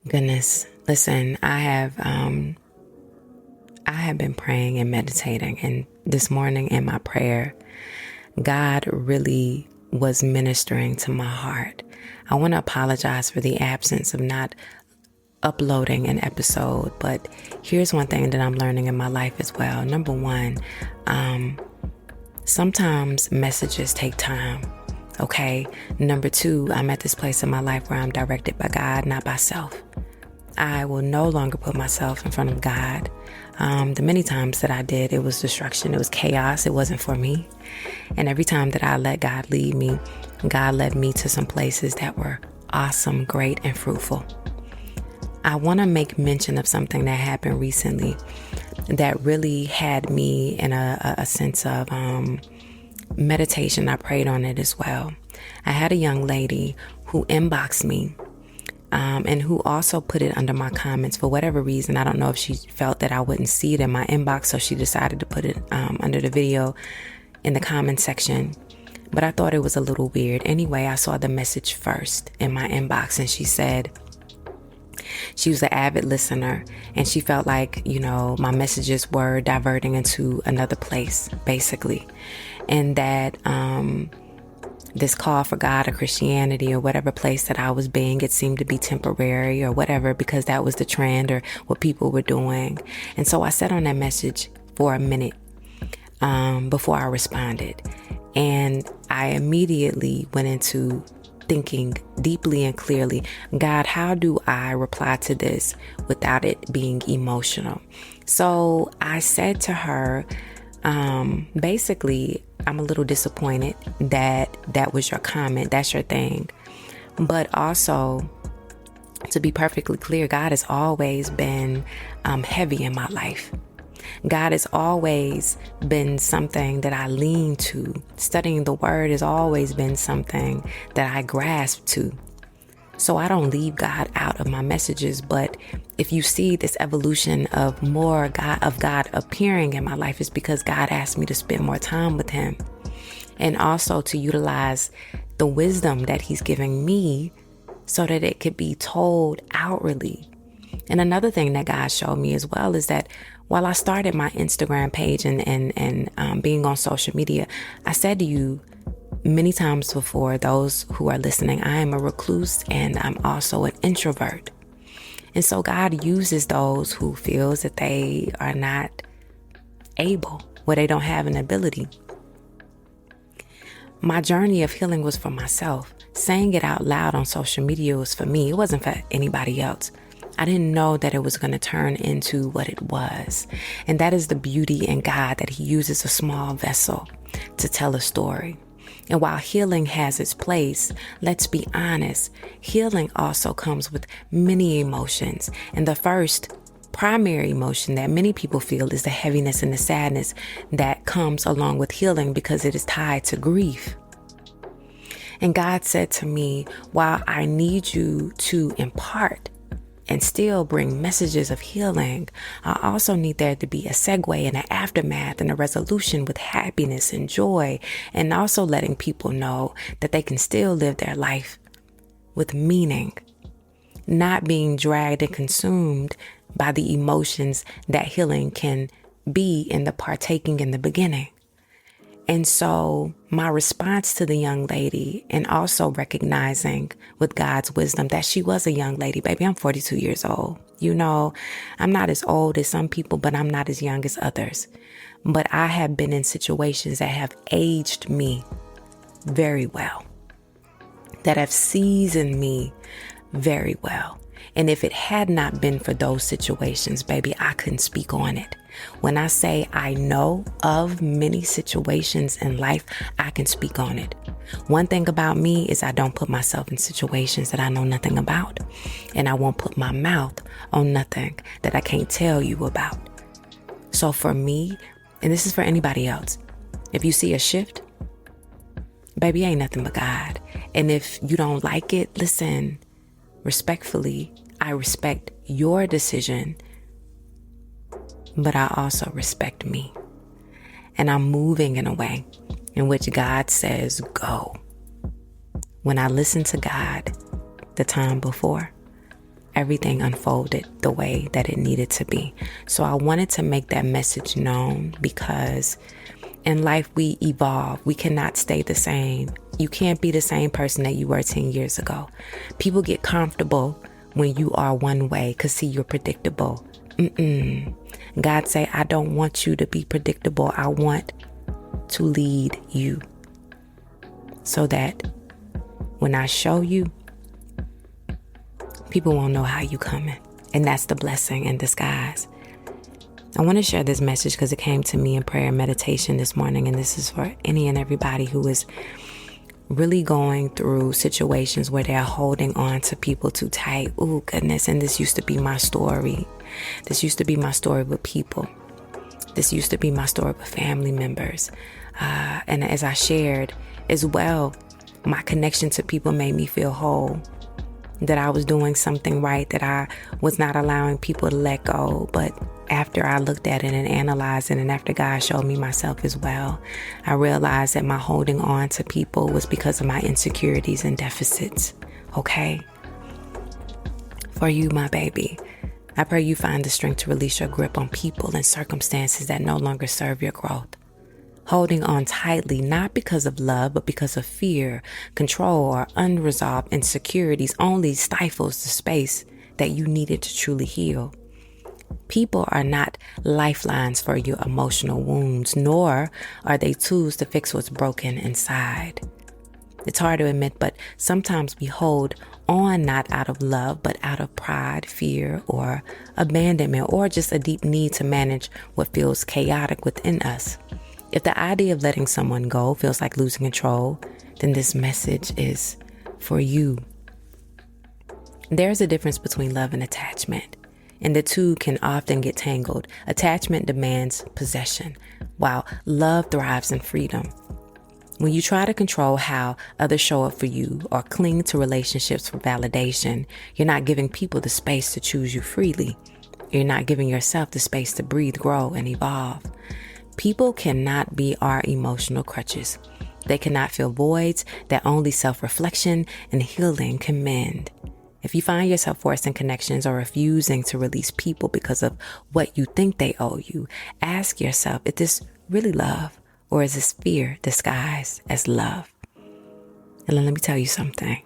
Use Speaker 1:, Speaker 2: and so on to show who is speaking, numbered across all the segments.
Speaker 1: Goodness, listen, I have been praying and meditating, and this morning in my prayer, God really was ministering to my heart. I want to apologize for the absence of not uploading an episode, but here's one thing that I'm learning in my life as well. Number one, sometimes messages take time. Okay. Number two, I'm at this place in my life where I'm directed by God, not by self. I will no longer put myself in front of God. The many times that I did, it was destruction. It was chaos. It wasn't for me. And every time that I let God lead me, God led me to some places that were awesome, great, and fruitful. I want to make mention of something that happened recently that really had me in a sense of meditation. I prayed on it as well. I had a young lady who inboxed me and who also put it under my comments for whatever reason. I don't know if she felt that I wouldn't see it in my inbox, so she decided to put it under the video in the comment section. But I thought it was a little weird. Anyway, I saw the message first in my inbox, and she said she was an avid listener, and she felt like, my messages were diverting into another place, basically. And that this call for God or Christianity or whatever place that I was being, it seemed to be temporary or whatever, because that was the trend or what people were doing. And so I sat on that message for a minute before I responded. And I immediately went into thinking deeply and clearly, God, how do I reply to this without it being emotional? So I said to her, basically, I'm a little disappointed that was your comment. That's your thing. But also, to be perfectly clear, God has always been heavy in my life. God has always been something that I lean to. Studying the word has always been something that I grasp to. So I don't leave God out of my messages, but if you see this evolution of more God appearing in my life, it's because God asked me to spend more time with him, and also to utilize the wisdom that he's giving me so that it could be told outwardly. And another thing that God showed me as well is that while I started my Instagram page and being on social media, I said to you many times before, those who are listening, I am a recluse and I'm also an introvert. And so God uses those who feels that they are not able, where they don't have an ability. My journey of healing was for myself. Saying it out loud on social media was for me. It wasn't for anybody else. I didn't know that it was going to turn into what it was. And that is the beauty in God, that he uses a small vessel to tell a story. And while healing has its place, let's be honest, healing also comes with many emotions. And the first primary emotion that many people feel is the heaviness and the sadness that comes along with healing, because it is tied to grief. And God said to me, while I need you to impart and still bring messages of healing, I also need there to be a segue and an aftermath and a resolution with happiness and joy, and also letting people know that they can still live their life with meaning, not being dragged and consumed by the emotions that healing can be in the partaking in the beginning. And so my response to the young lady, and also recognizing with God's wisdom that she was a young lady, baby, I'm 42 years old. I'm not as old as some people, but I'm not as young as others. But I have been in situations that have aged me very well, that have seasoned me very well. And if it had not been for those situations, baby, I couldn't speak on it. When I say I know of many situations in life, I can speak on it. One thing about me is I don't put myself in situations that I know nothing about. And I won't put my mouth on nothing that I can't tell you about. So for me, and this is for anybody else, if you see a shift, baby, ain't nothing but God. And if you don't like it, listen, respectfully, I respect your decision, but I also respect me. And I'm moving in a way in which God says, go. When I listened to God the time before, everything unfolded the way that it needed to be. So I wanted to make that message known because in life we evolve. We cannot stay the same. You can't be the same person that you were 10 years ago. People get comfortable when you are one way because see, you're predictable. God say, I don't want you to be predictable. I want to lead you so that when I show you, people won't know how you coming. And that's the blessing in disguise. I want to share this message because it came to me in prayer and meditation this morning. And this is for any and everybody who is really going through situations where they're holding on to people too tight. Oh, goodness. And this used to be my story. This used to be my story with people. This used to be my story with family members. And as I shared as well, my connection to people made me feel whole. That I was doing something right, that I was not allowing people to let go. But after I looked at it and analyzed it, and after God showed me myself as well, I realized that my holding on to people was because of my insecurities and deficits. Okay? For you, my baby, I pray you find the strength to release your grip on people and circumstances that no longer serve your growth. Holding on tightly, not because of love, but because of fear, control, or unresolved insecurities only stifles the space that you needed to truly heal. People are not lifelines for your emotional wounds, nor are they tools to fix what's broken inside. It's hard to admit, but sometimes we hold on not out of love, but out of pride, fear, or abandonment, or just a deep need to manage what feels chaotic within us. If the idea of letting someone go feels like losing control, then this message is for you. There's a difference between love and attachment, and the two can often get tangled. Attachment demands possession, while love thrives in freedom. When you try to control how others show up for you or cling to relationships for validation, you're not giving people the space to choose you freely. You're not giving yourself the space to breathe, grow, and evolve. People cannot be our emotional crutches. They cannot fill voids that only self-reflection and healing can mend. If you find yourself forcing connections or refusing to release people because of what you think they owe you, ask yourself, is this really love, or is this fear disguised as love? And let me tell you something.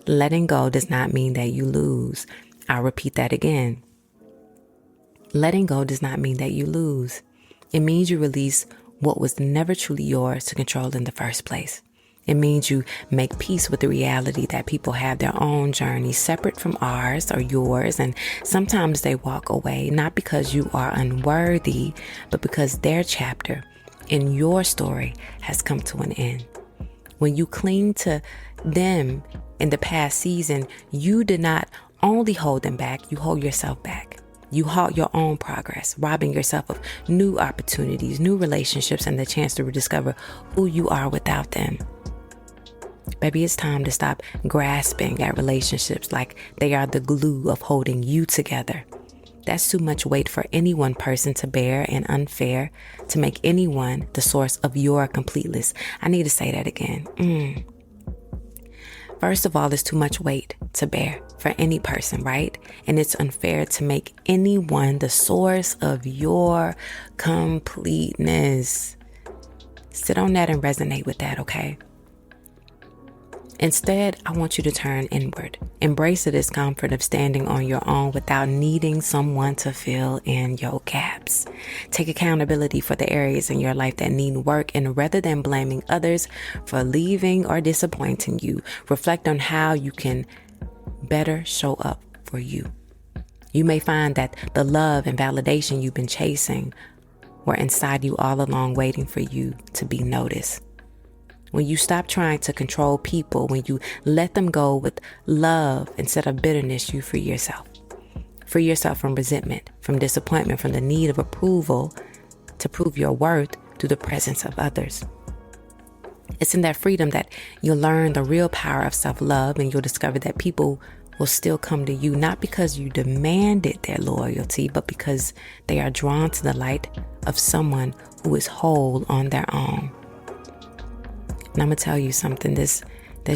Speaker 1: Letting go does not mean that you lose. I'll repeat that again. Letting go does not mean that you lose. It means you release what was never truly yours to control in the first place. It means you make peace with the reality that people have their own journey separate from ours or yours, and sometimes they walk away not because you are unworthy, but because their chapter in your story has come to an end. When you cling to them in the past season, you did not only hold them back, you hold yourself back. You halt your own progress, robbing yourself of new opportunities, new relationships, and the chance to rediscover who you are without them. Baby, it's time to stop grasping at relationships like they are the glue of holding you together. That's too much weight for any one person to bear and unfair to make anyone the source of your completeness. I need to say that again. First of all, it's too much weight to bear for any person, right? And it's unfair to make anyone the source of your completeness. Sit on that and resonate with that, okay? Instead, I want you to turn inward. Embrace the discomfort of standing on your own without needing someone to fill in your gaps. Take accountability for the areas in your life that need work, and rather than blaming others for leaving or disappointing you, reflect on how you can better show up for you. You may find that the love and validation you've been chasing were inside you all along, waiting for you to be noticed. When you stop trying to control people, when you let them go with love instead of bitterness, you free yourself. Free yourself from resentment, from disappointment, from the need of approval to prove your worth through the presence of others. It's in that freedom that you'll learn the real power of self-love, and you'll discover that people will still come to you, not because you demanded their loyalty, but because they are drawn to the light of someone who is whole on their own. And I'm going to tell you something, this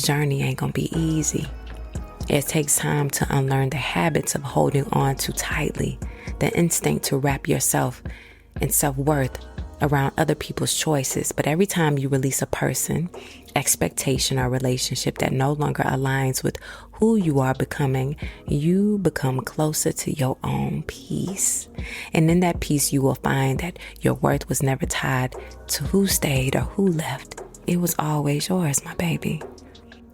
Speaker 1: journey ain't going to be easy. It takes time to unlearn the habits of holding on too tightly, the instinct to wrap yourself and self-worth around other people's choices. But every time you release a person, expectation, or relationship that no longer aligns with who you are becoming, you become closer to your own peace. And in that peace, you will find that your worth was never tied to who stayed or who left. It was always yours, my baby.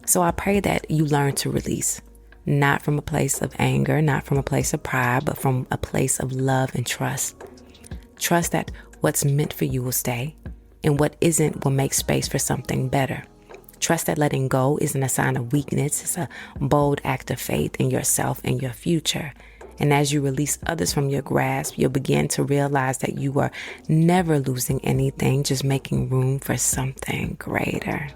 Speaker 1: So I pray that you learn to release, not from a place of anger, not from a place of pride, but from a place of love and trust. Trust that what's meant for you will stay, and what isn't will make space for something better. Trust that letting go isn't a sign of weakness. It's a bold act of faith in yourself and your future. And as you release others from your grasp, you'll begin to realize that you are never losing anything, just making room for something greater.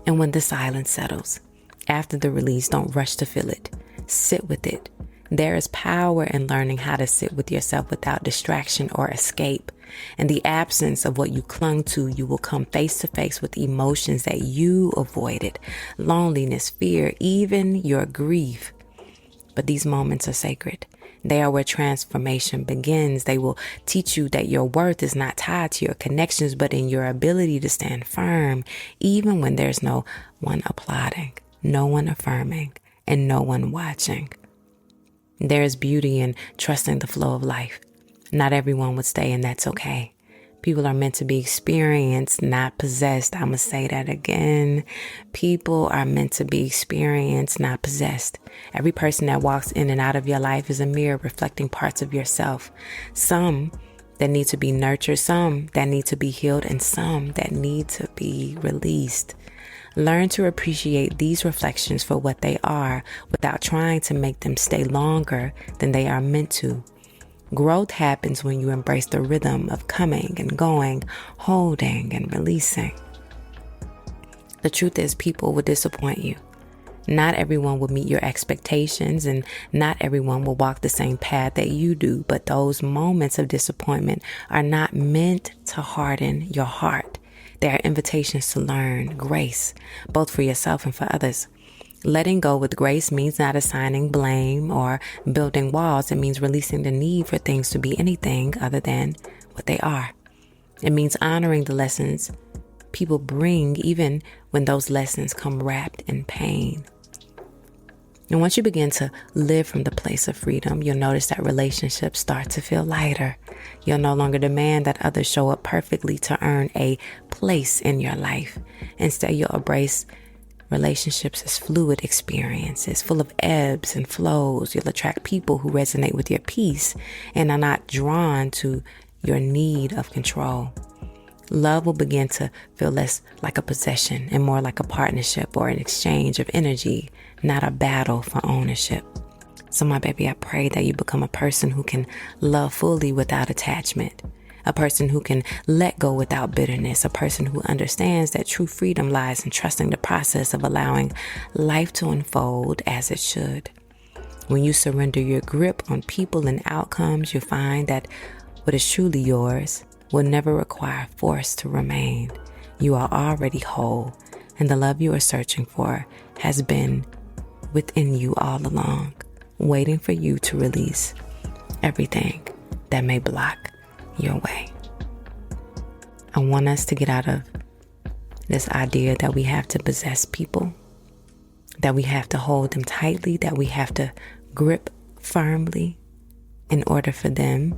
Speaker 1: And when the silence settles, after the release, don't rush to feel it. Sit with it. There is power in learning how to sit with yourself without distraction or escape. In the absence of what you clung to, you will come face to face with emotions that you avoided, loneliness, fear, even your grief. But these moments are sacred. They are where transformation begins. They will teach you that your worth is not tied to your connections, but in your ability to stand firm, even when there's no one applauding, no one affirming, and no one watching. There is beauty in trusting the flow of life. Not everyone would stay, and that's okay. People are meant to be experienced, not possessed. I'm going to say that again. People are meant to be experienced, not possessed. Every person that walks in and out of your life is a mirror reflecting parts of yourself. Some that need to be nurtured, some that need to be healed, and some that need to be released. Learn to appreciate these reflections for what they are without trying to make them stay longer than they are meant to. Growth happens when you embrace the rhythm of coming and going, holding and releasing. The truth is, people will disappoint you. Not everyone will meet your expectations, and not everyone will walk the same path that you do. But those moments of disappointment are not meant to harden your heart. They are invitations to learn grace, both for yourself and for others. Letting go with grace means not assigning blame or building walls. It means releasing the need for things to be anything other than what they are. It means honoring the lessons people bring, even when those lessons come wrapped in pain. And once you begin to live from the place of freedom, you'll notice that relationships start to feel lighter. You'll no longer demand that others show up perfectly to earn a place in your life. Instead, you'll embrace relationships as fluid experiences, full of ebbs and flows. You'll attract people who resonate with your peace and are not drawn to your need of control. Love will begin to feel less like a possession and more like a partnership or an exchange of energy, not a battle for ownership. So my baby, I pray that you become a person who can love fully without attachment, a person who can let go without bitterness, a person who understands that true freedom lies in trusting the process of allowing life to unfold as it should. When you surrender your grip on people and outcomes, you find that what is truly yours will never require force to remain. You are already whole, and the love you are searching for has been within you all along, waiting for you to release everything that may block your way. I want us to get out of this idea that we have to possess people, that we have to hold them tightly, that we have to grip firmly in order for them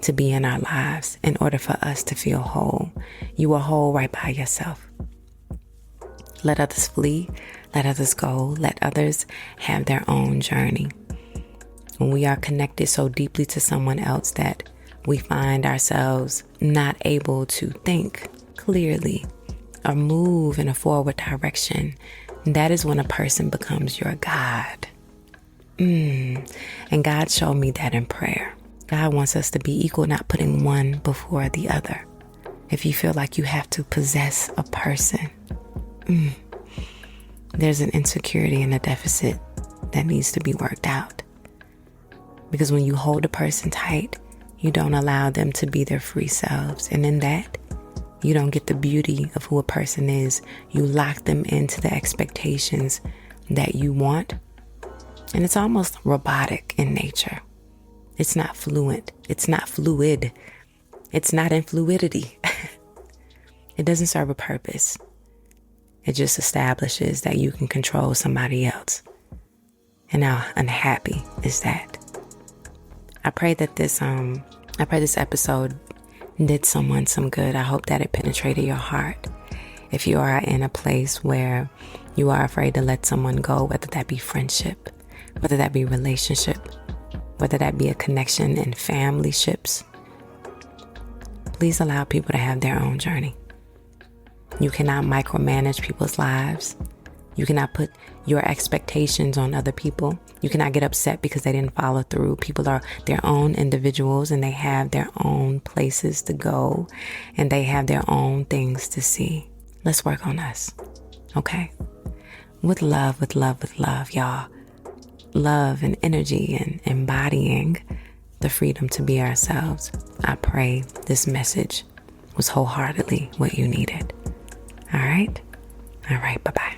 Speaker 1: to be in our lives, in order for us to feel whole. You are whole right by yourself. Let others flee, let others go, let others have their own journey. When we are connected so deeply to someone else that we find ourselves not able to think clearly or move in a forward direction, that is when a person becomes your God. And God showed me that in prayer. God wants us to be equal, not putting one before the other. If you feel like you have to possess a person, there's an insecurity and a deficit that needs to be worked out. Because when you hold a person tight, you don't allow them to be their free selves. And in that, you don't get the beauty of who a person is. You lock them into the expectations that you want. And it's almost robotic in nature. It's not fluent. It's not fluid. It's not in fluidity. It doesn't serve a purpose. It just establishes that you can control somebody else. And how unhappy is that? I pray that this episode did someone some good. I hope that it penetrated your heart. If you are in a place where you are afraid to let someone go, whether that be friendship, whether that be relationship, whether that be a connection in family ships, please allow people to have their own journey. You cannot micromanage people's lives. You cannot put your expectations on other people. You cannot get upset because they didn't follow through. People are their own individuals and they have their own places to go and they have their own things to see. Let's work on us, okay? With love, y'all. Love and energy and embodying the freedom to be ourselves. I pray this message was wholeheartedly what you needed. All right? Bye-bye.